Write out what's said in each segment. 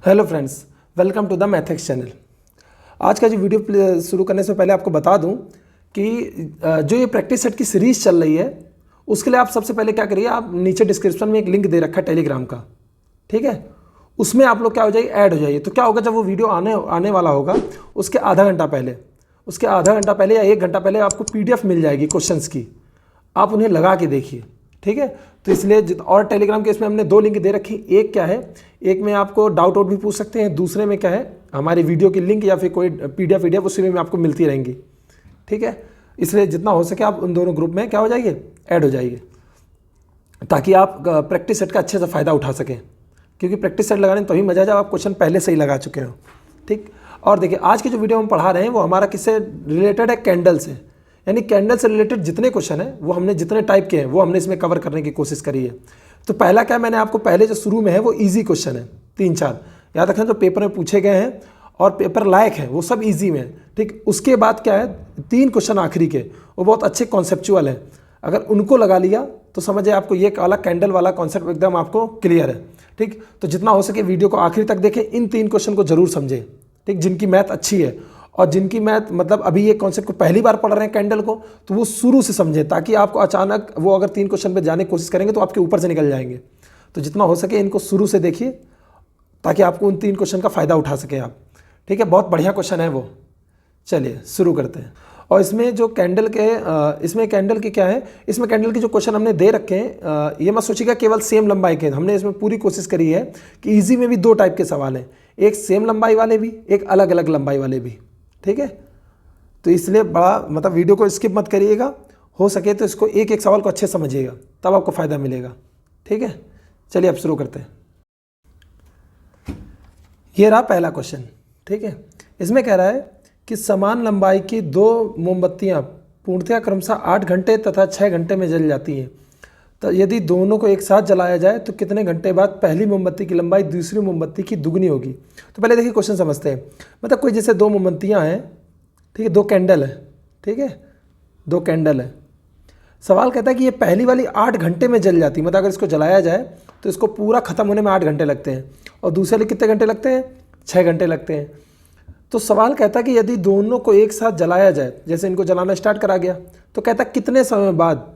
Hello friends, welcome to the maths channel. आज का जो वीडियो शुरू करने से पहले आपको बता दूं कि जो ये प्रैक्टिस सेट की सीरीज़ चल रही है उसके लिए आप सबसे पहले क्या करिए, आप नीचे डिस्क्रिप्शन में एक लिंक दे रखा है टेलीग्राम का, ठीक है। उसमें आप लोग क्या हो जाइए, ऐड हो जाइए। तो क्या होगा, जब वो वीडियो आने वाला होगा उसके आधा घंटा पहले या 1 घंटा पहले आपको PDF मिल जाएगी क्वेश्चंस की, आप उन्हें लगा के देखिए, ठीक है। तो इसलिए और टेलीग्राम के इसमें हमने 2 लिंक दे रखी। एक क्या है, एक में आपको डाउट भी पूछ सकते हैं, दूसरे में क्या है हमारी वीडियो की लिंक या फिर कोई PDF उसी में आपको मिलती रहेंगी, ठीक है। इसलिए जितना हो सके आप उन दोनों ग्रुप में क्या हो जाइए, ऐड हो जाइए, ताकि आप प्रैक्टिस सेट का अच्छे से फ़ायदा उठा सकें। क्योंकि प्रैक्टिस सेट लगाने में तभी मजा जब आप क्वेश्चन पहले से ही लगा चुके हो, ठीक। और देखिए, आज की जो वीडियो हम पढ़ा रहे हैं वो हमारा किससे रिलेटेड है, कैंडल से। यानी कैंडल से रिलेटेड जितने क्वेश्चन हैं वो हमने जितने टाइप के हैं वो हमने इसमें कवर करने की कोशिश करी है। तो पहला क्या, मैंने आपको पहले जो शुरू में है वो इजी क्वेश्चन है, 3-4 याद रखें, जो पेपर में पूछे गए हैं और पेपर लायक हैं वो सब इजी में है, ठीक। उसके बाद क्या है, 3 क्वेश्चन आखिरी के वो बहुत अच्छे कॉन्सेप्चुअल हैं। अगर उनको लगा लिया तो समझिए आपको ये वाला कैंडल वाला कॉन्सेप्ट एकदम आपको क्लियर है, ठीक। तो जितना हो सके वीडियो को आखिरी तक देखें, इन 3 क्वेश्चन को जरूर समझें, ठीक। जिनकी मैथ अच्छी है और जिनकी मैथ मतलब अभी ये कॉन्सेप्ट को पहली बार पढ़ रहे हैं कैंडल को, तो वो शुरू से समझें, ताकि आपको अचानक वो अगर 3 क्वेश्चन पे जाने की कोशिश करेंगे तो आपके ऊपर से निकल जाएंगे। तो जितना हो सके इनको शुरू से देखिए ताकि आपको उन 3 क्वेश्चन का फ़ायदा उठा सकें आप, ठीक है। बहुत बढ़िया क्वेश्चन है वो। चलिए शुरू करते हैं। और इसमें जो कैंडल के इसमें कैंडल की क्या है, इसमें कैंडल के जो क्वेश्चन हमने दे रखे हैं, ये मत सोचिएगा केवल सेम लंबाई के। हमने इसमें पूरी कोशिश करी है कि इजी में भी 2 टाइप के सवाल हैं, एक सेम लंबाई वाले भी, एक अलग अलग लंबाई वाले भी, ठीक है। तो इसलिए बड़ा मतलब वीडियो को स्किप मत करिएगा, हो सके तो इसको एक एक सवाल को अच्छे समझिएगा, तब आपको फ़ायदा मिलेगा, ठीक है। चलिए अब शुरू करते हैं। ये रहा पहला क्वेश्चन, ठीक है। इसमें कह रहा है कि समान लंबाई की 2 मोमबत्तियां पूर्णतया क्रमशः 8 घंटे तथा 6 घंटे में जल जाती हैं। तो यदि दोनों को एक साथ जलाया जाए तो कितने घंटे बाद पहली मोमबत्ती की लंबाई दूसरी मोमबत्ती की दुगनी होगी। तो पहले देखिए क्वेश्चन समझते हैं। मतलब कोई जैसे 2 मोमबत्तियां हैं, ठीक है, 2 कैंडल है, ठीक है, 2 कैंडल है। सवाल कहता है कि ये पहली वाली 8 घंटे में जल जाती है, मतलब अगर इसको जलाया जाए तो इसको पूरा ख़त्म होने में 8 घंटे लगते हैं, और दूसरे वाले कितने घंटे लगते हैं, 6 घंटे लगते हैं। तो सवाल कहता है कि यदि दोनों को एक साथ जलाया जाए, जैसे इनको जलाना स्टार्ट करा गया, तो कहता है कितने समय बाद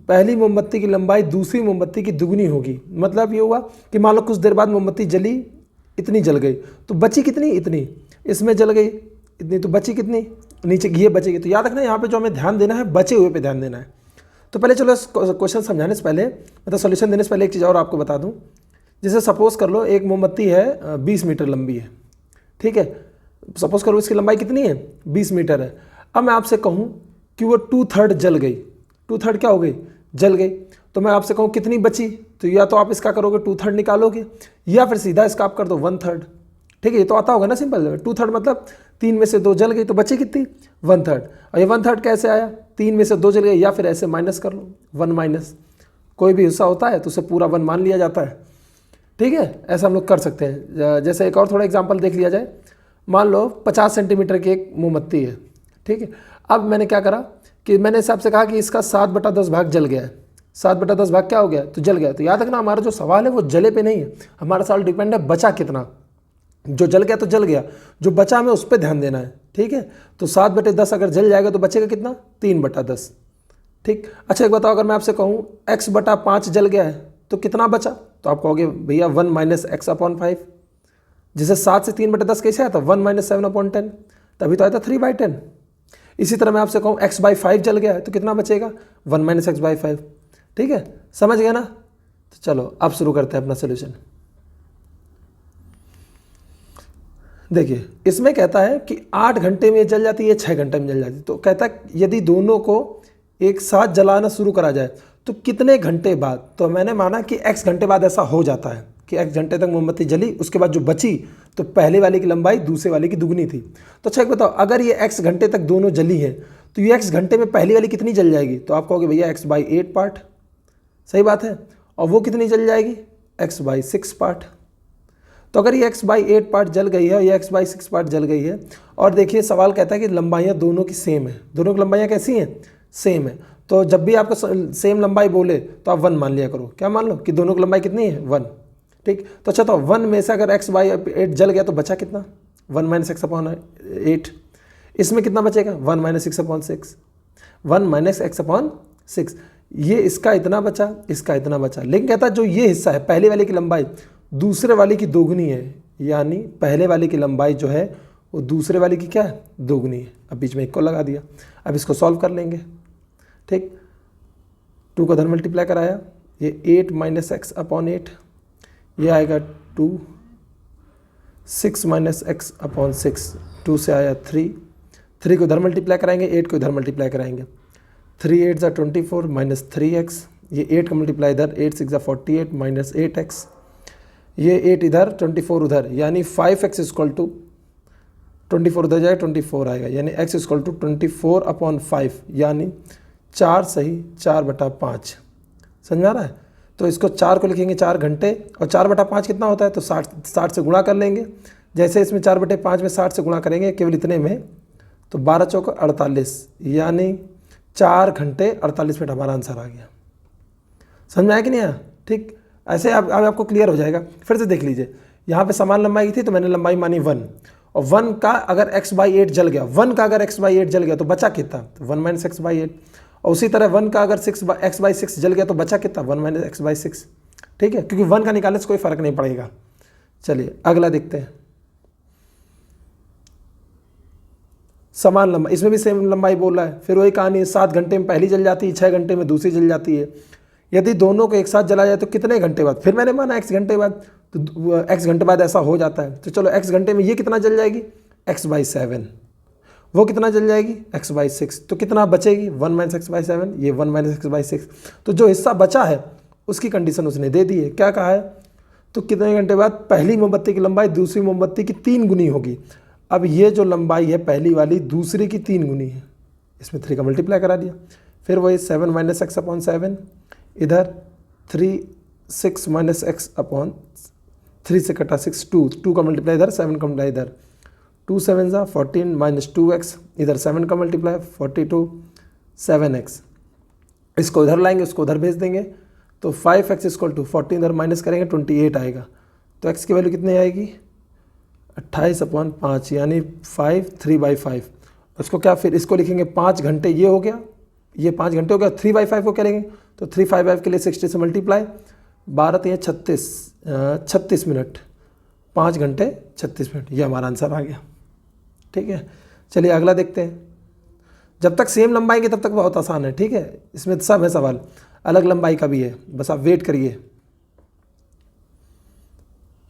पहली मोमबत्ती की लंबाई दूसरी मोमबत्ती की दुगनी होगी। मतलब ये हुआ कि मान लो कुछ देर बाद मोमबत्ती जली, इतनी जल गई, तो बची कितनी, इतनी, इसमें जल गई इतनी, तो बची कितनी, नीचे ये बचेगी। तो याद रखना यहाँ पे जो हमें ध्यान देना है, बचे हुए पे ध्यान देना है। तो पहले चलो क्वेश्चन समझाने से पहले, मतलब सोल्यूशन देने से पहले एक चीज़ और आपको बता दूँ। जैसे सपोज कर लो एक मोमबत्ती है 20 मीटर लंबी है, ठीक है। सपोज करो इसकी लंबाई कितनी है, 20 मीटर है। अब मैं आपसे कहूँ कि वो 2/3 जल गई, 2/3 क्या हो गई, जल गई। तो मैं आपसे कहूँ कितनी बची, तो या तो आप इसका करोगे 2/3 निकालोगे, या फिर सीधा इसका आप कर दो 1/3, ठीक है। ये तो आता होगा ना सिंपल, 2/3 मतलब 3 में से 2 जल गई, तो बची कितनी, 1/3। और ये 1/3 कैसे आया, 3 में से 2 जल गई, या फिर ऐसे माइनस कर लो, 1 माइनस, कोई भी हिस्सा होता है तो उसे पूरा 1 मान लिया जाता है, ठीक है। ऐसा हम लोग कर सकते हैं। जैसे एक और थोड़ा एग्जाम्पल देख लिया जाए। मान लो 50 सेंटीमीटर की एक मोमबत्ती है, ठीक है। अब मैंने क्या करा कि मैंने हिसाब से कहा कि इसका 7/10 भाग जल गया है। 7/10 भाग क्या हो गया, तो जल गया। तो याद रखना हमारा जो सवाल है वो जले पे नहीं है, हमारा सवाल डिपेंड है बचा कितना। जो जल गया तो जल गया, जो बचा हमें उस पर ध्यान देना है, ठीक है। तो 7/10 अगर जल जाएगा तो बचेगा कितना, 3/10, ठीक। अच्छा एक बताओ, अगर मैं आपसे कहूँ x/5 जल गया है तो कितना बचा, तो आप कहोगे भैया 1 माइनस x/5। जैसे 7 से 3/10 कैसे आया था, 1 माइनस 7/10, तभी तो आया था 3/10। इसी तरह मैं आपसे कहूँ x/5 जल गया है तो कितना बचेगा, 1 माइनस x/5, ठीक है। समझ गया ना। तो चलो अब शुरू करते हैं अपना सोल्यूशन। देखिए इसमें कहता है कि 8 घंटे में जल जाती है, 6 घंटे में जल जाती है। तो कहता है यदि दोनों को एक साथ जलाना शुरू करा जाए तो कितने घंटे बाद। तो मैंने माना कि x घंटे बाद ऐसा हो जाता है कि x घंटे तक मोमबत्ती जली, उसके बाद जो बची तो पहले वाले की लंबाई दूसरे वाले की दुगनी थी। तो अच्छा एक बताओ, अगर ये x घंटे तक दोनों जली है तो ये x घंटे में पहली वाली कितनी जल जाएगी, तो आप कहोगे भैया x/8 पार्ट, सही बात है। और वो कितनी जल जाएगी, x/6 पार्ट। तो अगर ये x/8 पार्ट जल गई है और ये x/6 पार्ट जल गई है, और देखिए सवाल कहता है कि लंबाइयाँ दोनों की सेम है, दोनों की लंबाइयाँ कैसी हैं, सेम है। तो जब भी आपको सेम लंबाई बोले तो आप 1 मान लिया करो। क्या मान लो कि दोनों की लंबाई कितनी है, 1, ठीक। तो अच्छा, तो 1 में से अगर x/8 जल गया तो बचा कितना? 1 - x/8। इसमें कितना बचेगा? 1 - 6/6। 1 - x/6। ये इसका इतना बचा, इसका इतना बचा। लेकिन कहता है जो ये हिस्सा है पहले वाले की लंबाई दूसरे वाले की दोगुनी है, यानी पहले वाले की लंबाई जो है वो दूसरे वाले की क्या है? दोगुनी है। अब बीच में 1 को लगा दिया। अब इसको सॉल्व कर लेंगे। ठीक, 2 को उधर मल्टीप्लाई कराया, ये 8 - x/8, ये आएगा 2, 6 - x/6, 2 से आया 3 को इधर मल्टीप्लाई कराएंगे, 8 को इधर मल्टीप्लाई कराएंगे। 3 8 = 24 - 3x, ये 8 का मल्टीप्लाई इधर, 8 6 = 48 - 8x, ये 8 इधर 24 उधर, यानी 5x = 24 उधर जाएगा 24 आएगा, यानी x = 24/5, यानी 4 सही 4/5। समझ आ रहा है? तो इसको 4 को लिखेंगे 4 घंटे, और 4/5 कितना होता है? तो 60 से गुणा कर लेंगे। जैसे इसमें 4/5 में 60 से गुणा करेंगे केवल इतने में, तो 12 चौक 48, यानी 4 घंटे 48 मिनट हमारा आंसर आ गया। समझ में आया कि नहीं आया? ठीक, ऐसे अब आपको क्लियर हो जाएगा। फिर से देख लीजिए, यहाँ पे समान लंबाई थी तो मैंने लंबाई मानी 1, और 1 का अगर x/8 जल गया, 1 का अगर x/8 जल गया तो बचा कितना? 1 - x/8। और उसी तरह 1 का अगर x/6 जल गया तो बचा कितना? 1 - x/6। ठीक है, क्योंकि 1 का निकालने से कोई फर्क नहीं पड़ेगा। चलिए अगला देखते हैं। समान लंबाई, इसमें भी सेम लंबाई बोल रहा है। फिर वही कहानी है, 7 घंटे में पहली जल जाती है, 6 घंटे में दूसरी जल जाती है। यदि दोनों को एक साथ जला जाए तो कितने घंटे बाद? फिर मैंने माना x घंटे बाद, तो x घंटे बाद ऐसा हो जाता है। तो चलो x घंटे में ये कितना जल जाएगी? x/7। वो कितना जल जाएगी? x/6। तो कितना बचेगी? 1 - x/7, ये 1 - x/6। तो जो हिस्सा बचा है उसकी कंडीशन उसने दे दी है। क्या कहा है? तो कितने घंटे बाद पहली मोमबत्ती की लंबाई दूसरी मोमबत्ती की 3 गुनी होगी। अब ये जो लंबाई है पहली वाली दूसरी की 3 गुनी है, इसमें 3 का मल्टीप्लाई करा दिया। फिर वही 7 - x/7, इधर 3 6 - x/3 से कटा 6, 2 का मल्टीप्लाई इधर, 7 का मल्टीप्लाई इधर, 2 7 = 14 - 2x, इधर 7 का मल्टीप्लाई 42 7x। इसको इधर लाएंगे, उसको उधर भेज देंगे, तो 5x = 14 इधर माइनस करेंगे 28 आएगा। तो x की वैल्यू कितनी आएगी? 28/5, यानी 5 3/5। उसको क्या, फिर इसको लिखेंगे 5 घंटे, ये हो गया, ये 5 घंटे हो गया। 3/5 को क्या लेंगे? तो 3/5 के लिए 60 से मल्टीप्लाई, 12 3 36 मिनट, 5 घंटे 36 मिनट, ये हमारा आंसर आ गया। ठीक है, चलिए अगला देखते हैं। जब तक सेम लंबाई के तब तक बहुत आसान है। ठीक है, इसमें सब है सवाल, अलग लंबाई का भी है, बस आप वेट करिए।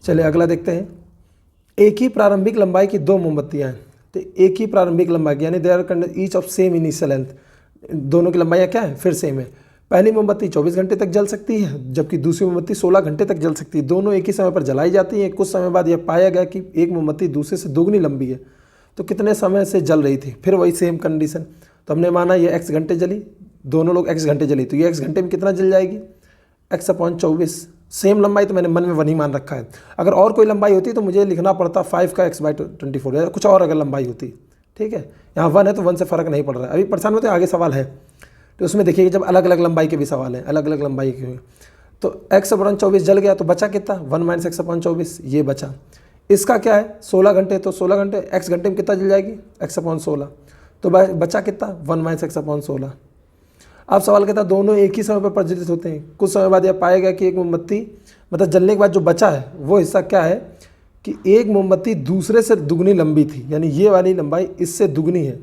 चलिए अगला देखते हैं। एक ही प्रारंभिक लंबाई की 2 मोमबत्तियां हैं, तो एक ही प्रारंभिक लंबाई की, यानी they are each of same initial length, दोनों की लंबाइयाँ क्या है? फिर सेम है। पहली मोमबत्ती 24 घंटे तक जल सकती है, जबकि दूसरी मोमबत्ती 16 घंटे तक जल सकती है। दोनों एक ही समय पर जलाई जाती हैं। कुछ समय बाद यह पाया गया कि एक मोमबत्ती दूसरे से दोगुनी लंबी है, तो कितने समय से जल रही थी? फिर वही सेम कंडीशन, तो हमने माना ये x घंटे जली, दोनों लोग x घंटे जली, तो ये x घंटे में कितना जल जाएगी? x/24। सेम लंबाई तो मैंने मन में 1 ही मान रखा है। अगर और कोई लंबाई होती तो मुझे लिखना पड़ता 5 का x/24, या कुछ और अगर लंबाई होती। ठीक है, यहाँ 1 है तो 1 से फ़र्क नहीं पड़ रहा है। अभी परेशान होते आगे सवाल है, तो उसमें देखिए जब अलग अलग लंबाई के भी सवाल हैं, अलग अलग लंबाई के हुए, तो x/24 जल गया तो बचा कितना? 1 - x/24, ये बचा। इसका क्या है? 16 घंटे, तो 16 घंटे x घंटे में कितना जल जाएगी? x/16, तो बचा कितना? 1 - x/16। अब सवाल कहता है दोनों एक ही समय पर प्रज्वलित होते हैं। कुछ समय बाद यह पाया गया कि एक मोमबत्ती, मतलब जलने के बाद जो बचा है वो हिस्सा क्या है कि एक मोमबत्ती दूसरे से दुगनी लंबी थी, यानी ये वाली लंबाई इससे दुगनी है,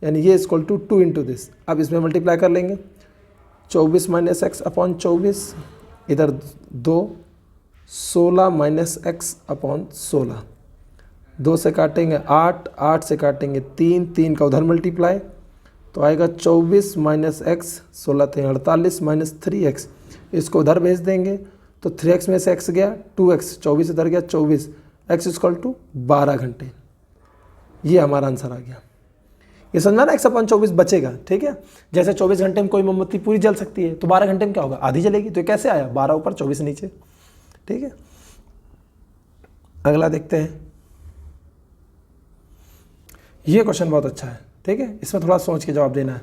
यानी ये इक्वल टू 2 × दिस। अब इसमें मल्टीप्लाई कर लेंगे, 24 - x/24, इधर 2, 16 - x/16, 2 से काटेंगे 8, 8 से काटेंगे 3, 3 का उधर मल्टीप्लाई, तो आएगा 24 - x, 16 × 48 - 3x। इसको उधर भेज देंगे, तो 3x में से x गया, 2x, 24 इधर गया 24, x = 12 घंटे। ये हमारा आंसर आ गया। ये समझा ना, x/24 बचेगा। ठीक है, जैसे 24 घंटे में कोई मोमबत्ती पूरी जल सकती है, तो 12 घंटे में क्या होगा? आधी जलेगी। तो कैसे आया? 12 ऊपर 24 नीचे। ठीक है, अगला देखते हैं। ये क्वेश्चन बहुत अच्छा है। ठीक है, इसमें थोड़ा सोच के जवाब देना है।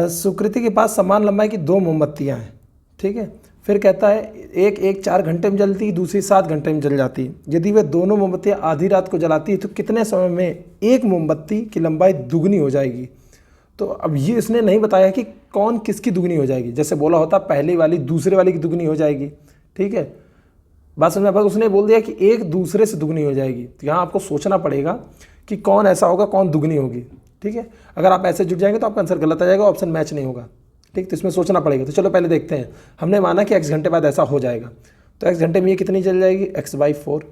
सुकृति के पास समान लंबाई की 2 मोमबत्तियां हैं। ठीक है, फिर कहता है एक एक 4 घंटे में जलती, दूसरी 7 घंटे में जल जाती है। यदि वे दोनों मोमबत्तियाँ आधी रात को जलाती है तो कितने समय में एक मोमबत्ती की लंबाई दुगनी हो जाएगी। तो अब ये इसने नहीं बताया कि कौन किसकी दुगनी हो जाएगी। जैसे बोला होता पहली वाली दूसरे वाली की दुगनी हो जाएगी, ठीक है, बात समझ में। बस उसने बोल दिया कि एक दूसरे से दुगनी हो जाएगी। तो यहाँ आपको सोचना पड़ेगा कि कौन ऐसा होगा, कौन दुगनी होगी, ठीक है। अगर आप ऐसे जुट जाएंगे तो आपका आंसर गलत आ जाएगा, ऑप्शन मैच नहीं होगा, ठीक। तो इसमें सोचना पड़ेगा। तो चलो पहले देखते हैं। हमने माना कि x घंटे बाद ऐसा हो जाएगा, तो x घंटे में ये कितनी जल जाएगी, x/4।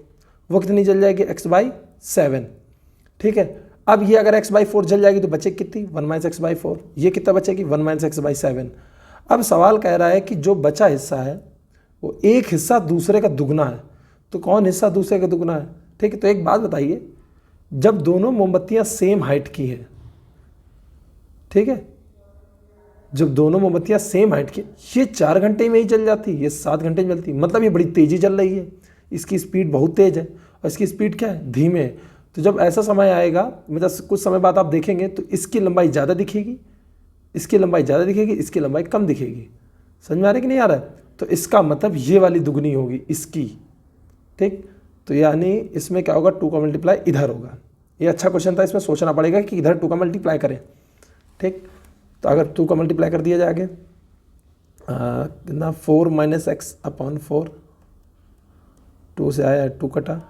वो कितनी जल जाएगी, x/7, ठीक है। अब ये अगर x/4 जल जाएगी तो बचेगी कितनी, 1 - x/4। ये कितना बचेगी, 1 - x/7। अब सवाल कह रहा है कि जो बचा हिस्सा है वो एक हिस्सा दूसरे का दुगना है। तो कौन हिस्सा दूसरे का दुगना है, ठीक है। तो एक बात बताइए, जब दोनों मोमबत्तियां सेम हाइट की है, ठीक है, जब दोनों मोमबत्तियां सेम हाइट की, ये 4 घंटे में ही जल जाती है, ये 7 घंटे में जलती है, मतलब ये बड़ी तेज़ी जल रही है। इसकी स्पीड बहुत तेज़ है और इसकी स्पीड क्या है, धीमे है। तो जब ऐसा समय आएगा, मतलब कुछ समय बाद आप देखेंगे तो इसकी लंबाई ज़्यादा दिखेगी, इसकी लंबाई ज़्यादा दिखेगी, इसकी लंबाई कम दिखेगी। समझ में आ रहा है कि नहीं आ रहा है। तो इसका मतलब ये वाली दुगनी होगी इसकी, ठीक। तो यानी इसमें क्या होगा, 2 का मल्टीप्लाई इधर होगा। ये अच्छा क्वेश्चन था, इसमें सोचना पड़ेगा कि इधर 2 का मल्टीप्लाई करें, ठीक। तो अगर 2 का मल्टीप्लाई कर दिया जाए आगे कितना, 4 - x/4, 2 से आया 2 कटा,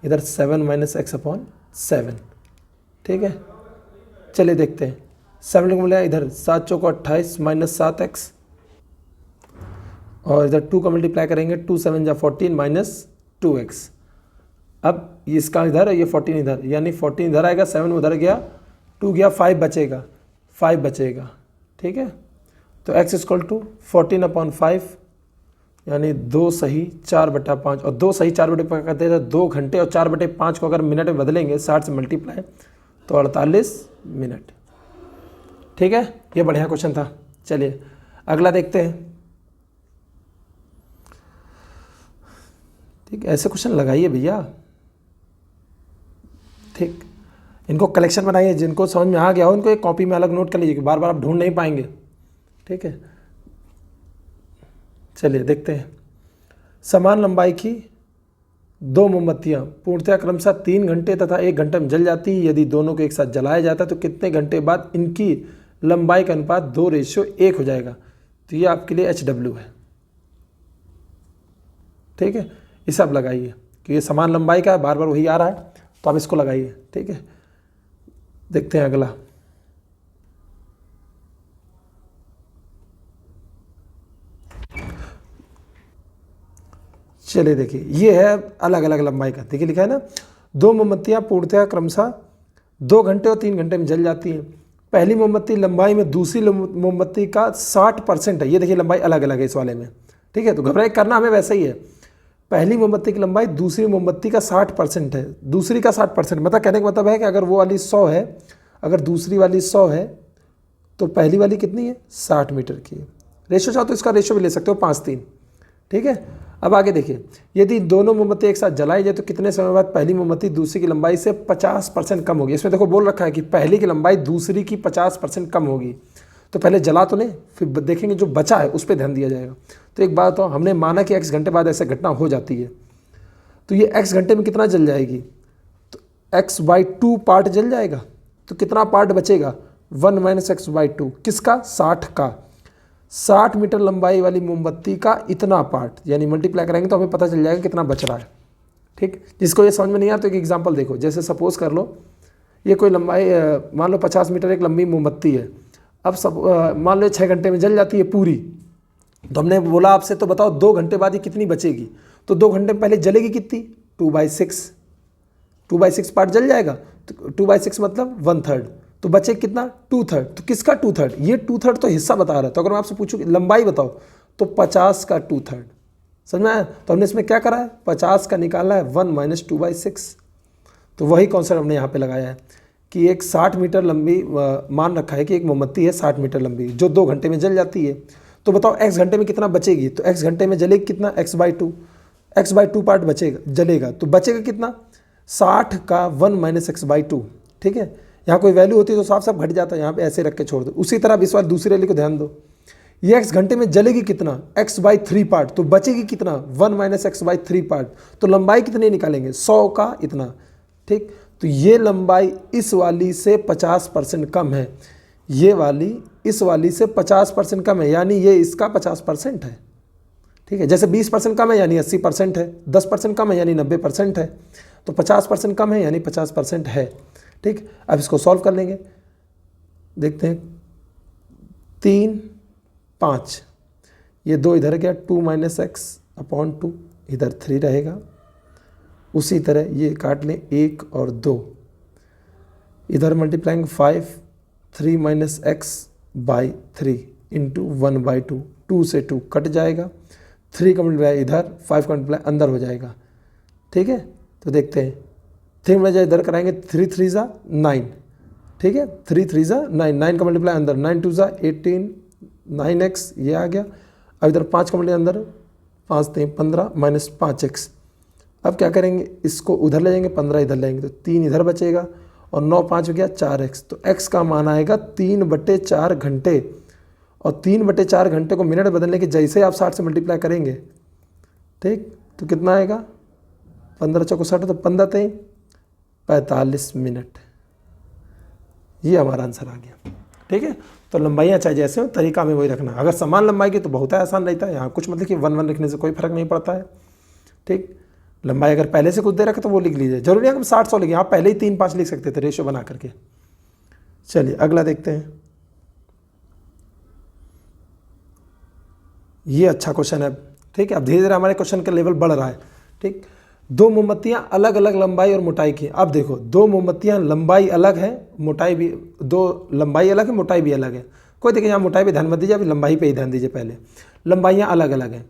इधर 7 - x/7, ठीक है। चलिए देखते हैं, 7 को मिला इधर 7 × 4 = 28 - 7x, और इधर 2 का मल्टीप्लाई करेंगे, 2 × 7 = 14 - 2x। अब इसका इधर है, ये 14 इधर, यानी 14 इधर आएगा, 7 उधर गया, 2 गया, 5 बचेगा, 5 बचेगा, ठीक है। तो x = 14/5, यानी 2 सही 4/5, और 2 सही 4/5 कहते हैं 2 घंटे, और 4/5 को अगर मिनट में बदलेंगे 60 से मल्टीप्लाई तो 48 मिनट, ठीक है। ये बढ़िया क्वेश्चन था। चलिए अगला देखते हैं, ठीक। ऐसे क्वेश्चन लगाइए भैया, ठीक। इनको कलेक्शन बनाइए, जिनको समझ में आ गया हो इनको एक कॉपी में अलग नोट कर लीजिए, बार बार आप ढूंढ नहीं पाएंगे, ठीक है। चलिए देखते हैं, समान लंबाई की 2 मोमबत्तियाँ पूर्णतया क्रमशः 3 घंटे तथा 1 घंटे में जल जाती है। यदि दोनों को एक साथ जलाया जाता है तो कितने घंटे बाद इनकी लंबाई का अनुपात 2:1 हो जाएगा। तो ये आपके लिए HW है, ठीक है। इसे आप लगाइए कि ये समान लंबाई का है, बार बार वही आ रहा है, तो आप इसको लगाइए, ठीक है। देखते हैं अगला, चलिए देखिए, ये है अलग अलग लंबाई का। देखिए लिखा है ना, 2 मोमबत्तियाँ पूर्णतया क्रमशः 2 घंटे और 3 घंटे में जल जाती हैं। पहली मोमबत्ती लंबाई में दूसरी मोमबत्ती का 60% है। ये देखिए लंबाई अलग अलग है इस वाले में, ठीक है। तो घबराए करना हमें वैसा ही है, पहली मोमबत्ती की लंबाई दूसरी मोमबत्ती का 60% है, दूसरी का 60%, मतलब कहने का मतलब है कि अगर वो वाली 100 है, अगर दूसरी वाली 100 है तो पहली वाली कितनी है, 60 मीटर की। रेशो चाहो तो इसका रेशो भी ले सकते हो, 5:3, ठीक है। अब आगे देखिए, यदि दोनों मोमबत्ती एक साथ जलाई जाए तो कितने समय बाद पहली मोमबत्ती दूसरी की लंबाई से 50% कम होगी। इसमें देखो बोल रखा है कि पहली की लंबाई दूसरी की 50% कम होगी। तो पहले जला तो नहीं, फिर देखेंगे जो बचा है उस पर ध्यान दिया जाएगा। तो एक बात, तो हमने माना कि x घंटे बाद ऐसे घटना हो जाती है, तो ये x घंटे में कितना जल जाएगी, तो x/2 पार्ट जल जाएगा। तो कितना पार्ट बचेगा, 1 - x/2, किसका, 60 का। 60 मीटर लंबाई वाली मोमबत्ती का इतना पार्ट, यानी मल्टीप्लाई करेंगे तो हमें पता चल जाएगा कितना बच रहा है, ठीक। जिसको ये समझ में नहीं आता तो एक एग्जाम्पल देखो, जैसे सपोज कर लो ये कोई लंबाई मान लो 50 मीटर एक लंबी मोमबत्ती है। अब सब मान लो 6 घंटे में जल जाती है पूरी, तो हमने बोला आपसे तो बताओ 2 घंटे बाद ये कितनी बचेगी। तो 2 घंटे पहले जलेगी कितनी, 2/6, 2/6 पार्ट जल जाएगा। तो 2/6 मतलब 1/3, तो बचे कितना, 2/3। तो किसका 2/3, ये 2/3 तो हिस्सा बता रहा है। तो अगर मैं आपसे पूछूँ लंबाई बताओ तो 50 का 2/3, समझ में आया। तो हमने इसमें क्या करा है, 50 का निकाला है 1 - 2/6। तो वही कॉन्सेप्ट हमने यहाँ पे लगाया है कि एक 60 मीटर लंबी मान रखा है कि एक मोमबत्ती है 60 मीटर लंबी जो 2 घंटे में जल जाती है। तो बताओ x घंटे में कितना बचेगी, तो x घंटे में जलेगी कितना, x/2, x/2 पार्ट बचेगा, जलेगा। तो बचेगा कितना, 60 का 1 - x/2, ठीक है। यहाँ कोई वैल्यू होती है तो साफ साफ घट जाता है, यहाँ पे ऐसे रख के छोड़ दो। उसी तरह इस बार दूसरी वाली को ध्यान दो, ये x घंटे में जलेगी कितना, x/3 पार्ट, तो बचेगी कितना 1 - x/3 पार्ट। तो लंबाई कितनी निकालेंगे, 100 का इतना, ठीक। तो ये लंबाई इस वाली से 50% कम है, ये वाली इस वाली से 50% कम है, यानी ये इसका 50% है, ठीक है। जैसे 20% कम है यानी 80% है, 10% कम है यानी 90% है, तो 50% कम है यानी 50% है, ठीक। अब इसको सॉल्व कर लेंगे, देखते हैं 3, 5, ये 2 इधर गया, 2 - x/2, इधर 3 रहेगा। उसी तरह ये काट लें 1 और 2, इधर मल्टीप्लाइंग 5, 3 - x/3 इंटू 1/2, 2 से 2 कट जाएगा, 3 का मल्टीप्लाई इधर, 5 का मल्टीप्लाई अंदर हो जाएगा, ठीक है। तो देखते हैं 3 में इधर कराएंगे, 3 3 ज़ा 9, ठीक है, 3 3 ज़ा 9, 9 का मल्टीप्लाई अंदर, 9 2 ज़ा 18, 9x ये आ गया। अब इधर 5 का मल्टीप्लाई अंदर, 5 3 15 - 5x। अब क्या करेंगे, इसको उधर ले जाएंगे, 15 इधर लेंगे, तो 3 इधर बचेगा और 9 5 हो गया 4x। तो x का मान आएगा 3/4 घंटे, और 3/4 घंटे को मिनट बदलने के जैसे आप 60 से मल्टीप्लाई करेंगे, ठीक, तो कितना आएगा 15 चौको 60, तो 15 3 45 मिनट। ये हमारा आंसर आ गया, ठीक है। तो लंबाइयाँ चाहे जैसे हो, तरीका में वही रखना। अगर समान लंबाई की तो बहुत आसान रहता है, यहाँ कुछ मतलब कि 1 लिखने से कोई फर्क नहीं पड़ता है, ठीक। लंबाई अगर पहले से कुछ दे रखा तो वो लिख लीजिए, जरूरी है कि 60-100 लिखिए, आप पहले ही 3 5 लिख सकते थे रेशियो बना करके। चलिए अगला देखते हैं, ये अच्छा क्वेश्चन है, ठीक है। अब धीरे धीरे हमारे क्वेश्चन का लेवल बढ़ रहा है, ठीक। 2 मोमबत्तियाँ अलग अलग लंबाई और मोटाई की। अब देखो 2 मोमबत्तियाँ लंबाई अलग है, मोटाई भी, 2 लंबाई अलग है, मोटाई भी अलग है। कोई देखिए यहाँ मोटाई पे ध्यान मत दीजिए, अभी लंबाई पे ही ध्यान दीजिए। पहले लंबाइयाँ अलग अलग हैं,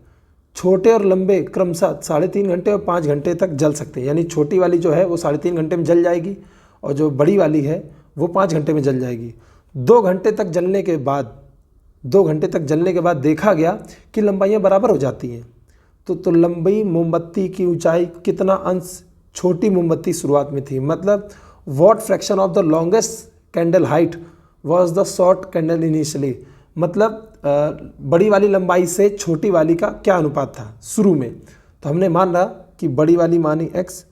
छोटे और लंबे क्रमशः 3.5 घंटे और 5 घंटे तक जल सकते हैं, यानी छोटी वाली जो है वो 3.5 घंटे में जल जाएगी, और जो बड़ी वाली है वो 5 घंटे में जल जाएगी। 2 घंटे तक जलने के बाद 2 घंटे तक जलने के बाद देखा गया कि लंबाइयाँ बराबर हो जाती हैं। तो लंबी मोमबत्ती की ऊंचाई कितना अंश छोटी मोमबत्ती शुरुआत में थी, मतलब what fraction of the longest candle height was the short candle initially, मतलब बड़ी वाली लंबाई से छोटी वाली का क्या अनुपात था शुरू में। तो हमने मान रहा कि बड़ी वाली मानी x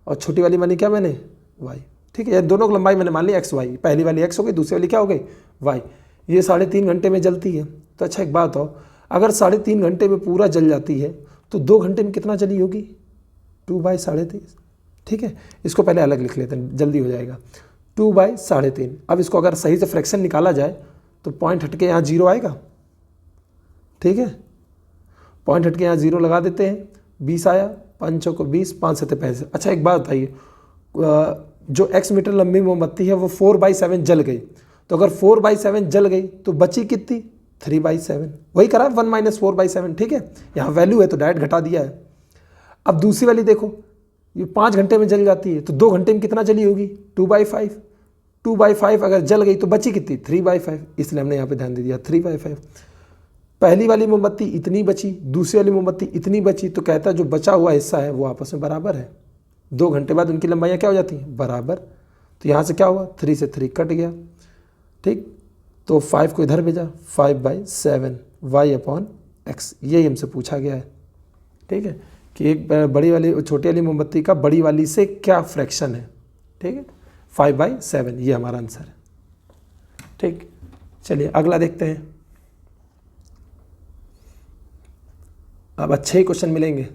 और छोटी वाली मानी क्या मैंने y, ठीक है। ये दोनों की लंबाई मैंने मान ली x y, पहली वाली x हो गई, दूसरी वाली क्या हो गई y। ये 3.5 घंटे में जलती है। तो अच्छा एक बात हो, अगर 3.5 घंटे में पूरा जल जाती है तो 2 घंटे में कितना जली होगी, 2/3.5, ठीक है। इसको पहले अलग लिख लेते हैं, जल्दी हो जाएगा, 2/3.5। अब इसको अगर सही से फ्रैक्शन निकाला जाए तो पॉइंट हटके यहाँ 0 आएगा, ठीक है। पॉइंट हटके यहाँ 0 लगा देते हैं, 20 आया, 5 को 20, 5 7 पैसे। अच्छा एक बात बताइए, जो x मीटर लंबी मोमबत्ती है वो 4/7 जल गई, तो अगर 4/7 जल गई तो बची कितनी 3/7, वही करा 1 - 4/7, ठीक है। यहाँ वैल्यू है तो डायरेक्ट घटा दिया है। अब दूसरी वाली देखो, ये 5 घंटे में जल जाती है, तो 2 घंटे में कितना जली होगी 2/5, 2/5 अगर जल गई तो बची कितनी 3/5, इसलिए हमने यहाँ पे ध्यान दे दिया 3/5। पहली वाली मोमबत्ती इतनी बची, दूसरी वाली मोमबत्ती इतनी बची, तो कहता है जो बचा हुआ हिस्सा है वो आपस में बराबर है। 2 घंटे बाद उनकी लंबाइयाँ क्या हो जाती हैं बराबर। तो यहाँ से क्या हुआ 3 से 3 कट गया, ठीक। तो 5 को इधर भेजा, 5/7 y/x, यही हमसे पूछा गया है, ठीक है, कि एक बड़ी वाली छोटी वाली मोमबत्ती का बड़ी वाली से क्या फ्रैक्शन है, ठीक है, 5/7, ये हमारा आंसर है, ठीक। चलिए अगला देखते हैं। अब अच्छे ही क्वेश्चन मिलेंगे।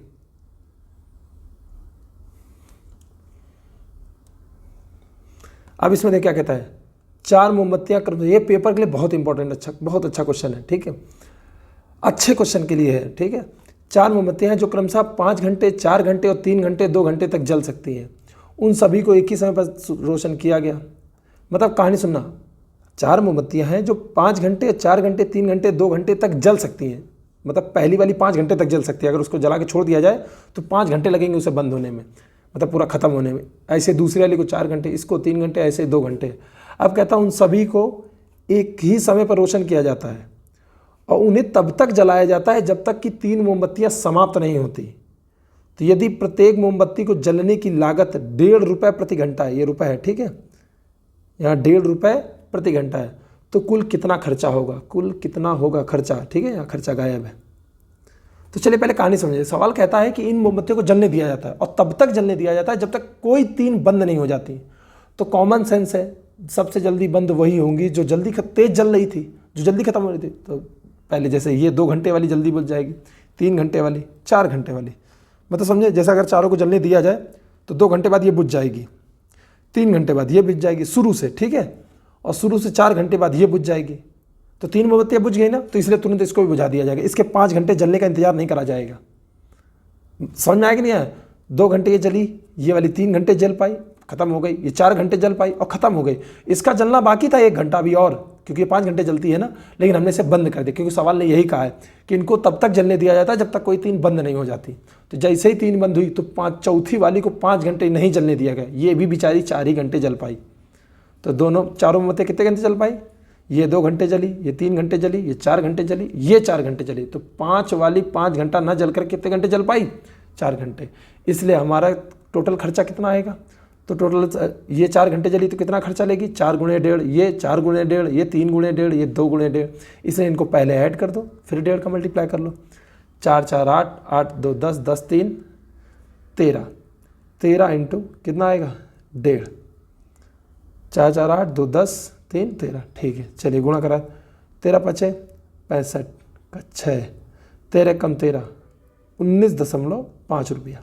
अब इसमें देख क्या कहता है, 4 मोमबत्तियां क्रम, ये पेपर के लिए बहुत इंपॉर्टेंट, बहुत अच्छा क्वेश्चन है, ठीक है, अच्छे क्वेश्चन के लिए है, ठीक है। 4 मोमबत्तियां हैं जो क्रमशः 5 घंटे, 4 घंटे और 3 घंटे 2 घंटे तक जल सकती हैं। उन सभी को एक ही समय पर रोशन किया गया। मतलब कहानी सुनना, 4 मोमबत्तियां हैं जो 5 घंटे, 4 घंटे, 3 घंटे, 2 घंटे तक जल सकती हैं। मतलब पहली वाली 5 घंटे तक जल सकती है, अगर उसको जला के छोड़ दिया जाए तो 5 घंटे लगेंगे उसे बंद होने में, मतलब पूरा खत्म होने में। ऐसे दूसरी वाली को 4 घंटे, इसको 3 घंटे, ऐसे 2 घंटे। अब कहता हूँ उन सभी को एक ही समय पर रोशन किया जाता है और उन्हें तब तक जलाया जाता है जब तक कि 3 मोमबत्तियां समाप्त नहीं होती। तो यदि प्रत्येक मोमबत्ती को जलने की लागत 1.5 रुपये प्रति घंटा है, ये रुपये है, ठीक है, यहाँ 1.5 रुपये प्रति घंटा है, तो कुल कितना खर्चा होगा, कुल कितना होगा खर्चा। ठीक है, यहाँ खर्चा गायब है। तो चलिए पहले कहानी समझिए। सवाल कहता है कि इन मोमबत्तियों को जलने दिया जाता है और तब तक जलने दिया जाता है जब तक कोई 3 बंद नहीं हो जाती। तो कॉमन सेंस है, सबसे जल्दी बंद वही होंगी जो जल्दी तेज जल रही थी, जो जल्दी खत्म हो रही थी। तो पहले जैसे ये 2 घंटे वाली जल्दी बुझ जाएगी, 3 घंटे वाली, 4 घंटे वाली, मतलब समझे जैसे अगर चारों को जलने दिया जाए तो 2 घंटे बाद ये बुझ जाएगी, 3 घंटे बाद ये बुझ जाएगी शुरू से। ठीक है, और शुरू से 4 घंटे बाद ये बुझ जाएगी। तो 3 मोमबत्तियाँ बुझ गई ना, तो इसलिए तुरंत इसको भी बुझा दिया जाएगा। इसके 5 घंटे जलने का इंतजार नहीं करा जाएगा। समझ में आया कि नहीं आया? 2 घंटे ये जली, ये वाली 3 घंटे जल पाई, खत्म हो गई। ये 4 घंटे जल पाई और खत्म हो गई। इसका जलना बाकी था 1 घंटा भी और, क्योंकि ये 5 घंटे जलती है ना, लेकिन हमने इसे बंद कर दिया क्योंकि सवाल ने यही कहा है कि इनको तब तक जलने दिया जाता है जब तक कोई 3 बंद नहीं हो जाती। तो जैसे ही 3 बंद हुई तो चौथी वाली को 5 घंटे नहीं जलने दिया गया, ये भी बेचारी 4 ही घंटे जल पाई। तो चारों मोमबत्तियाँ कितने घंटे जल पाई? ये 2 घंटे जली, ये 3 घंटे जली, ये 4 घंटे जली, ये 4 घंटे जली। तो 5 वाली 5 घंटा ना जल कर कितने घंटे जल पाई? 4 घंटे। इसलिए हमारा टोटल खर्चा कितना आएगा? तो टोटल ये 4 घंटे जली तो कितना खर्चा लेगी? 4 गुणे 1.5, ये 4 गुणे 1.5, ये 3 गुणे 1.5, ये 2 गुणे 1.5। इसलिए इनको पहले ऐड कर दो, फिर 1.5 का मल्टीप्लाई कर लो। 4 4 8, 8 2 10, 10 3 13, 13 इंटू कितना आएगा? 1.5। 4 4 8 2 10 3 13। ठीक है, चलिए गुणा करा। 13 पचे 65 का 6, 13 कम 13 19.5 रुपया।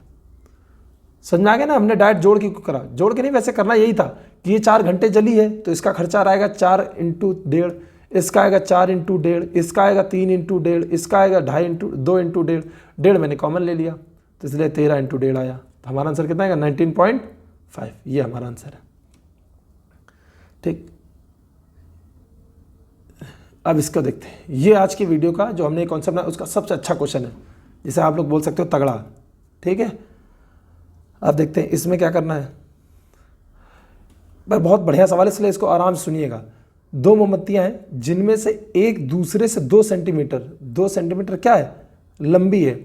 समझ में आ गया ना? हमने डायरेक्ट जोड़ के करा, जोड़ के नहीं, वैसे करना यही था कि ये 4 घंटे जली है तो इसका खर्चा आएगा 4 इंटू 1.5, इसका आएगा 4 इंटू 1.5, इसका आएगा 3 इंटू 1.5, इसका आएगा 2.5 इंटू 2 इंटू 1.5, 1.5 मैंने कॉमन ले लिया तो इसलिए 13 इंटू 1.5 आया। तो हमारा आंसर कितना आएगा? 19.5। ये हमारा आंसर है। ठीक, अब इसको देखते हैं। ये आज की वीडियो का जो हमने कॉन्सेप्ट बनाया उसका सबसे अच्छा क्वेश्चन है, जिसे आप लोग बोल सकते हो तगड़ा। ठीक है, अब देखते हैं इसमें क्या करना है। पर बहुत बढ़िया सवाल है, इसलिए इसको आराम से सुनिएगा। 2 मोमबत्तियां हैं जिनमें से एक दूसरे से 2 सेंटीमीटर क्या है? लंबी है,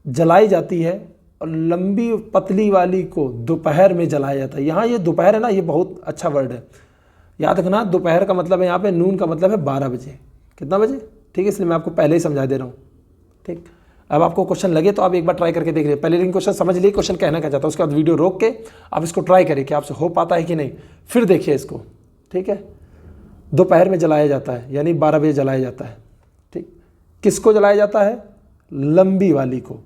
जलाई जाती है। और लंबी पतली वाली को दोपहर में जलाया जाता है। यहाँ ये दोपहर है ना, ये बहुत अच्छा वर्ड है, याद रखना। दोपहर का मतलब है यहाँ पे, नून का मतलब है 12 बजे। कितना बजे? ठीक है, इसलिए मैं आपको पहले ही समझा दे रहा हूँ। ठीक, अब आपको क्वेश्चन लगे तो आप एक बार ट्राई करके देख लीजिए। पहले लेकिन क्वेश्चन समझ लिए क्वेश्चन कहना क्या चाहता है, उसके बाद वीडियो रोक के आप इसको ट्राई करिए कि आपसे हो पाता है कि नहीं, फिर देखिए इसको। ठीक है, दोपहर में जलाया जाता है यानी 12 बजे जलाया जाता है। ठीक, किसको जलाया जाता है? लंबी वाली को।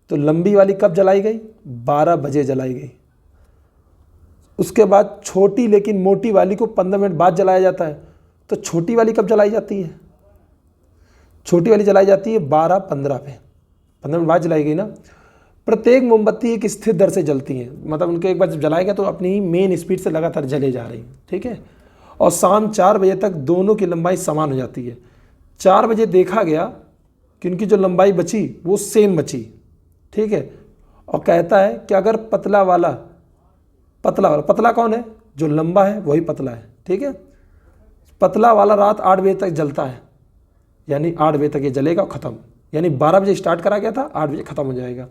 तो लंबी वाली कब जलाई गई? 12 बजे जलाई गई। उसके बाद छोटी लेकिन मोटी वाली को 15 मिनट बाद जलाया जाता है। तो छोटी वाली कब जलाई जाती है? छोटी वाली जलाई जाती है 12:15 पे, 15 मिनट बाद जलाई गई ना। प्रत्येक मोमबत्ती एक स्थिर दर से जलती है, मतलब उनके एक बार जब जलाएगा तो अपनी मेन स्पीड से लगातार जले जा रही। ठीक है, और शाम 4 बजे तक दोनों की लंबाई समान हो जाती है। 4 बजे देखा गया कि उनकी जो लंबाई बची वो सेम बची। ठीक है, और कहता है कि अगर पतला कौन है? जो लंबा है वही पतला है। ठीक है, पतला वाला रात 8 बजे तक जलता है, यानी 8 बजे तक ये जलेगा और ख़त्म। यानी 12 बजे स्टार्ट करा गया था, 8 बजे ख़त्म हो जाएगा।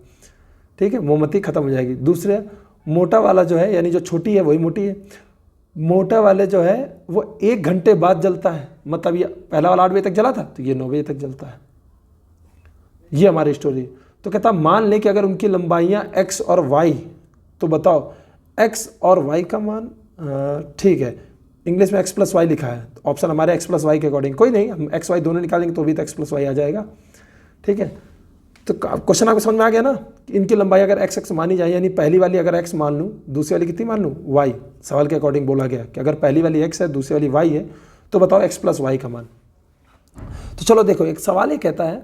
ठीक है, मोमबत्ती ख़त्म हो जाएगी। दूसरे मोटा वाला जो है, यानी जो छोटी है वही मोटी है। मोटा वाले जो है वो 1 घंटे बाद जलता है, मतलब ये पहला वाला 8 बजे तक जला था तो ये 9 बजे तक जलता है। ये हमारी स्टोरी। तो कहता मान लें कि अगर उनकी लंबाइयाँ x और y, तो बताओ x और y का मान, ठीक है इंग्लिश में x + y लिखा है, तो ऑप्शन हमारे x + y के अकॉर्डिंग, कोई नहीं, हम x y दोनों निकालेंगे तो भी तो x + y आ जाएगा। ठीक है, तो क्वेश्चन आपको समझ में आ गया ना कि इनकी लंबाई अगर x मानी जाए, यानी पहली वाली अगर x मान लूँ, दूसरी वाली कितनी मान लूँ? y। सवाल के अकॉर्डिंग बोला गया कि अगर पहली वाली x है, दूसरी वाली y है, तो बताओ x + y का मान। तो चलो देखो, एक सवाल ये कहता है,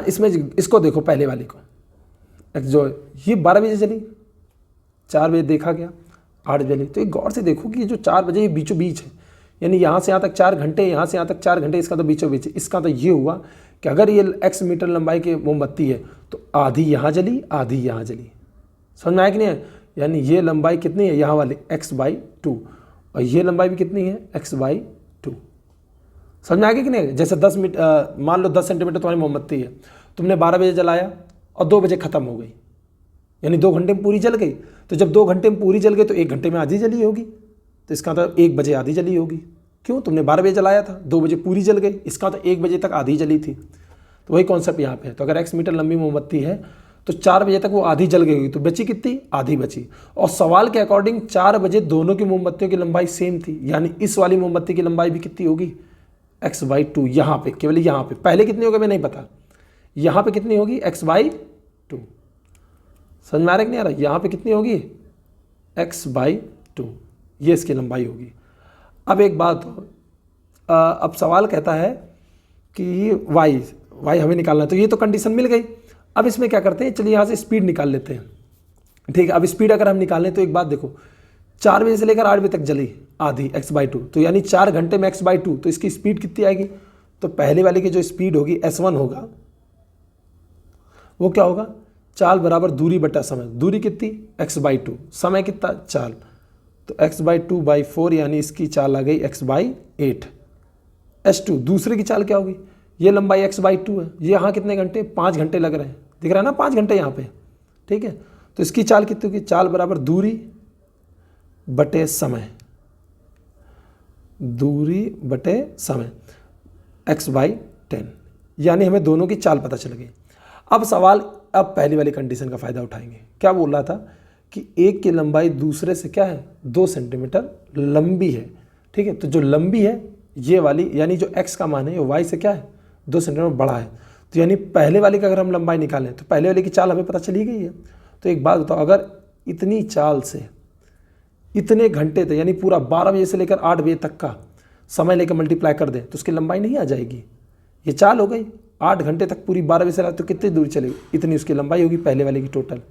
इसमें इसको देखो, पहले वाली को जो ये 12 बजे चली, 4 बजे देखा गया, 8 बजे। तो एक गौर से देखो कि जो 4 बजे ये बीचों बीच है, यानी यहाँ से यहाँ तक 4 घंटे, यहाँ से यहाँ तक 4 घंटे, इसका तो बीचों बीच है। इसका तो ये हुआ कि अगर ये x मीटर लंबाई की मोमबत्ती है तो आधी यहाँ जली, आधी यहाँ जली। समझ में आया कि नहीं है? यानी ये लंबाई कितनी है यहाँ वाली? x/2, और ये लंबाई भी कितनी है? x/2। समझ में आ गया कि नहीं? जैसे 10 मीटर, मान लो 10 सेंटीमीटर तुम्हारी मोमबत्ती है, तुमने 12 बजे जलाया और 2 बजे ख़त्म हो गई, यानी 2 घंटे में पूरी जल गई। तो जब 2 घंटे में पूरी जल गई तो 1 घंटे में आधी जली होगी, तो इसका मतलब 1 बजे आधी जली होगी। क्यों, तुमने 12 बजे जलाया था, 2 बजे पूरी जल गई, इसका तो 1 बजे तक आधी जली थी। तो वही कॉन्सेप्ट यहाँ पे है। तो अगर x मीटर लंबी मोमबत्ती है तो 4 बजे तक वो आधी जल गई होगी, तो बची कितनी, आधी बची। और सवाल के अकॉर्डिंग 4 बजे दोनों की मोमबत्तियों की लंबाई सेम थी, यानी इस वाली मोमबत्ती की लंबाई भी कितनी होगी, x/2। यहाँ पे केवल यहाँ पे पहले कितनी होगी मैं नहीं पता, यहाँ पे कितनी होगी, x/2। समझ में आ रहा है कि नहीं आ रहा, यहाँ पे कितनी होगी, x/2, ये इसकी लंबाई होगी। अब एक बात हो, अब सवाल कहता है कि y हमें निकालना है, तो ये तो कंडीशन मिल गई। अब इसमें क्या करते हैं, चलिए यहाँ से स्पीड निकाल लेते हैं। ठीक है, अब स्पीड अगर हम निकालें तो एक बात देखो, 4 बजे से लेकर 8 बजे तक जली आधी, x/2, तो यानी 4 घंटे में x/2, तो इसकी स्पीड कितनी आएगी, तो पहले वाले की जो स्पीड होगी s1 होगा, वो क्या होगा, चाल बराबर दूरी बटा समय, दूरी कितनी, x/2, समय कितना, चाल, तो x/2/4, यानी इसकी चाल आ गई x/8। s2 दूसरे की चाल क्या होगी, ये लंबाई x/2 है, ये यहाँ कितने घंटे, 5 घंटे लग रहे हैं, दिख रहा है ना 5 घंटे यहाँ पे। ठीक है, तो इसकी चाल कितनी होगी, चाल बराबर दूरी बटे समय, दूरी बटे समय, x/10, यानी हमें दोनों की चाल पता चल गई। अब सवाल, अब पहली वाली कंडीशन का फायदा उठाएंगे। क्या बोल रहा था कि एक की लंबाई दूसरे से क्या है, 2 सेंटीमीटर लंबी है। ठीक है, तो जो लंबी है ये वाली, यानी जो x का मान है वो y से क्या है, 2 सेंटीमीटर बड़ा है। तो यानी पहले वाली का अगर हम लंबाई निकालें तो पहले वाले की चाल हमें पता चली गई है। तो एक बात बताओ, अगर इतनी चाल से इतने घंटे तक, यानी पूरा 12 बजे से लेकर 8 बजे तक का समय लेकर मल्टीप्लाई कर दें तो उसकी लंबाई नहीं आ जाएगी। ये चाल हो गई, 8 घंटे तक पूरी 12 बजे से, तो कितनी दूर चलेगी, इतनी उसकी लंबाई होगी पहले वाले की टोटल।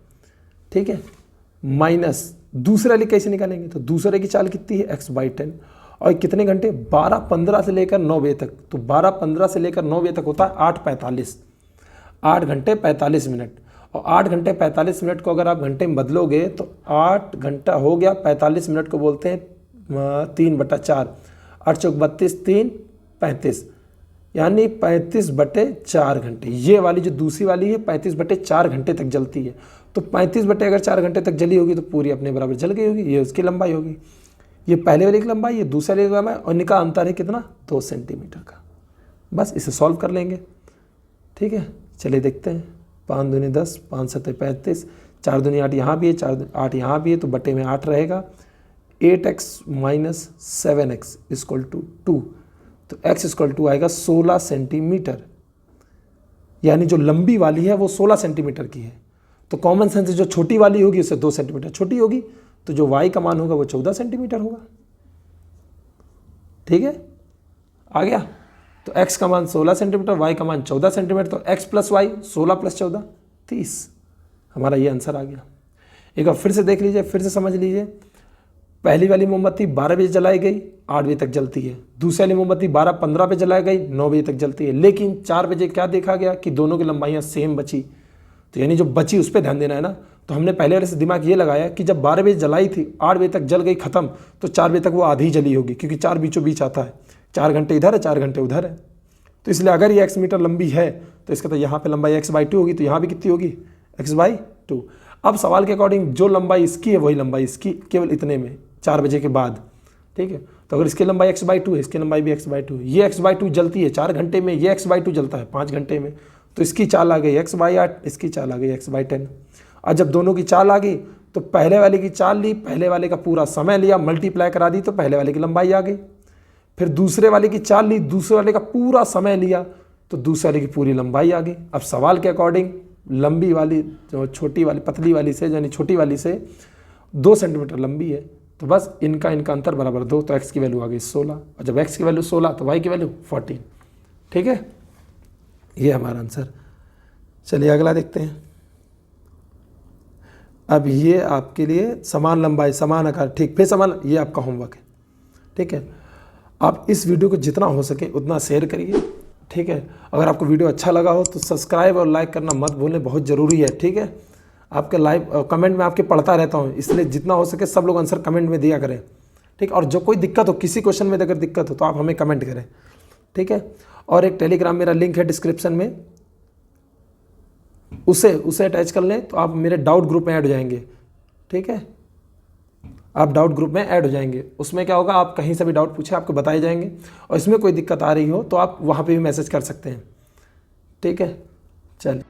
ठीक है, माइनस दूसरे वाली कैसे निकालेंगे, तो दूसरे की चाल कितनी है, x/10, और कितने घंटे, 12:15 से लेकर 9 बजे तक, तो 12:15 से लेकर 9 बजे तक होता है 8:45, 8 घंटे 45 मिनट। और 8 घंटे 45 मिनट को अगर आप घंटे में बदलोगे तो 8 घंटा हो गया, 45 मिनट को बोलते हैं 3/4, 8 चौक 32, 3 35, यानी 35/4 घंटे। ये वाली जो दूसरी वाली है 35/4 घंटे तक जलती है। तो 35/4 घंटे तक जली होगी तो पूरी अपने बराबर जल गई होगी, ये उसकी लंबाई होगी। ये पहले वाली की लंबाई, ये दूसरे वाली की लंबाई, और इनका अंतर है कितना, 2 सेंटीमीटर का। बस इसे सॉल्व कर लेंगे। ठीक है, चलिए देखते हैं। 5 दूनी 10, 5 सत्ते 35, 4 दूनी 8, यहाँ भी है, 4 8 यहाँ भी है, तो बटे में 8 रहेगा। 8x minus 7x equal to 2, तो x इक्वल टू आएगा 16 सेंटीमीटर, यानी जो लंबी वाली है वो 16 सेंटीमीटर की है। तो कॉमन सेंस से जो छोटी वाली होगी उससे 2 सेंटीमीटर छोटी होगी, तो जो y का मान होगा वो 14 सेंटीमीटर होगा। ठीक है, आ गया। तो x का मान 16 सेंटीमीटर, y का मान 14 सेंटीमीटर, तो x प्लस वाई 16 प्लस 14 30, हमारा ये आंसर आ गया। एक बार फिर से देख लीजिए, फिर से समझ लीजिए। पहली वाली मोमबत्ती 12 बजे जलाई गई, 8 बजे तक जलती है। दूसरी वाली मोमबत्ती 12:15 पे जलाई गई, 9 बजे तक जलती है। लेकिन 4 बजे क्या देखा गया कि दोनों की लंबाइयाँ सेम बची, तो यानी जो बची उस पर ध्यान देना है ना। तो हमने पहले वाले से दिमाग ये लगाया कि जब 12 बजे जलाई थी, 8 बजे तक जल गई खत्म, तो 4 बजे तक वो आधी जली होगी, क्योंकि 4 बीचों बीच आता है, 4 घंटे इधर है 4 घंटे उधर है। तो इसलिए अगर ये x मीटर लंबी है तो इसका तो यहाँ पे लंबाई x/2 होगी, तो यहाँ भी कितनी होगी, x/2। अब सवाल के अकॉर्डिंग जो लंबाई इसकी है वही लंबाई इसकी, केवल इतने में 4 बजे के बाद। ठीक है, तो अगर इसकी लंबाई x/2 है, इसकी लंबाई भी x/2 है। ये x/2 जलती है 4 घंटे में, ये x/2 जलता है 5 घंटे में, तो इसकी चाल आ गई x/8, इसकी चाल आ गई x/10। और जब दोनों की चाल आ गई तो पहले वाले की चाल ली, पहले वाले का पूरा समय लिया, मल्टीप्लाई करा दी, तो पहले वाले की लंबाई आ गई। फिर दूसरे वाले की चाल ली, दूसरे वाले का पूरा समय लिया, तो दूसरे वाले की पूरी लंबाई आ गई। अब सवाल के अकॉर्डिंग लंबी वाली जो छोटी वाली पतली वाली से, यानी छोटी वाली से 2 सेंटीमीटर लंबी है, तो बस इनका अंतर बराबर 2, तो x की वैल्यू आ गई 16, और जब x की वैल्यू 16 तो y की वैल्यू 14। ठीक है, ये हमारा आंसर। चलिए अगला देखते हैं। अब ये आपके लिए समान लंबाई समान आकार, ठीक, फिर समान, ये आपका होमवर्क है। ठीक है, आप इस वीडियो को जितना हो सके उतना शेयर करिए। ठीक है, अगर आपको वीडियो अच्छा लगा हो तो सब्सक्राइब और लाइक करना मत भूलें, बहुत ज़रूरी है। ठीक है, आपके लाइव कमेंट में आपके पढ़ता रहता हूँ, इसलिए जितना हो सके सब लोग आंसर कमेंट में दिया करें। ठीक, और जो कोई दिक्कत हो, किसी क्वेश्चन में अगर दिक्कत हो तो आप हमें कमेंट करें। ठीक है, और एक टेलीग्राम मेरा लिंक है डिस्क्रिप्शन में, उसे अटैच कर लें तो आप मेरे डाउट ग्रुप में ऐड हो जाएंगे। ठीक है। आप डाउट ग्रुप में ऐड हो जाएंगे। उसमें क्या होगा, आप कहीं से भी डाउट पूछे आपको बताए जाएंगे, और इसमें कोई दिक्कत आ रही हो तो आप वहाँ पे भी मैसेज कर सकते हैं। ठीक है, चलिए।